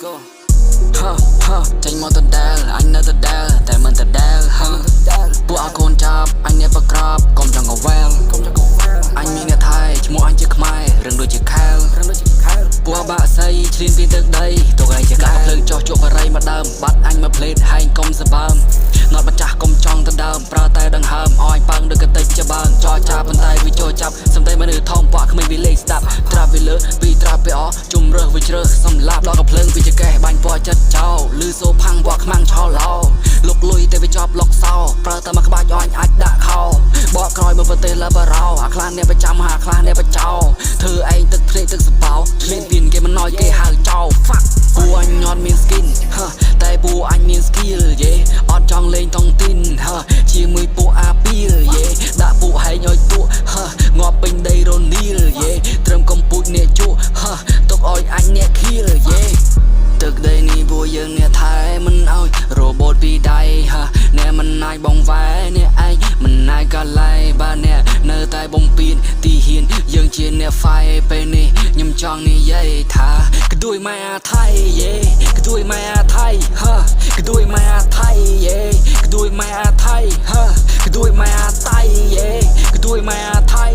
go ចេញមកទៅដែលអញនៅទៅដែលតែមិនទៅដែលពួកអកូនចាប់អញអ្នកប្រក្របកុំចង់កវែលអញមានអ្នកថៃឈ្មោះអញជាខ្មែររឿងដូចជាខែលពួកបាក់សៃឆ្លៀនពីទឹកដីទុកឲ្យជាកែភ្លើងចោះជក់បរិយមកដើមបាត់អញមកផ្លេតហែងកុំសបើមណត់ម្ចាស់កុំចង់ទៅដើមប្រើតែដង្ហើមអោយប៉ឹងដូចកតិចជាបើងចោចាប់ប៉ុន្តែវាចូលចាប់សំដីមនុស្សធំប៉ក្មេងវាលេងស្ដាប់ត្រាប់វាលើពីត្រាប់វាអជំរើសវាជ្រើសសំឡាប់ដល់កំភ្លើងវាជាកេះបាញ់ពណ៌ចិត្តចោលឬសូផាំងពណ៌ខ្មាំងឆោឡោលុកលុយតែវាជាប់លុកសោប្រើតែមកក្បាច់អញអាចដាក់ខោបកក្រោយមើលប្រទេសលើបារោអាខ្លះអ្នកប្រចាំហាខ្លះអ្នកប្រចោធ្វើឯងទឹកភ្លេចទឹកសបោឆ្លៀនពីនគេមិនណយគេហៅចោ fuck ពូអញអត់មាន skin តែពូអញមាន skill យេអត់ចង់លេងតង់ទីនជាមួយពូអាពីលយេដាក់ពូហែងឲ្យទូងាប់ពេញដីរនីលយេត្រឹមកំពូចអ្នកជក់ទុកឲ្យអញអ្នកខៀលយេទឹកដីនេះពួកយើងអ្នកថែមិនឲ្យ robot ពីដៃអ្នកមិនអាចបងវ៉ែអ្នកឯងមិនអាចកលែបាទអ្នកនៅតែបំពេញទីហ៊ានយើងជាអ្នក fight ពេលនេះខ្ញុំចង់និយាយថាក្ដួយម៉ែអាថៃយេក្ដួយម៉ែអាថៃក្ដួយម៉ែអាថៃយេក្ដួយម៉ែអាថៃក្ដួយម៉ែអាថៃយេក្ដួយម៉ែអាថៃ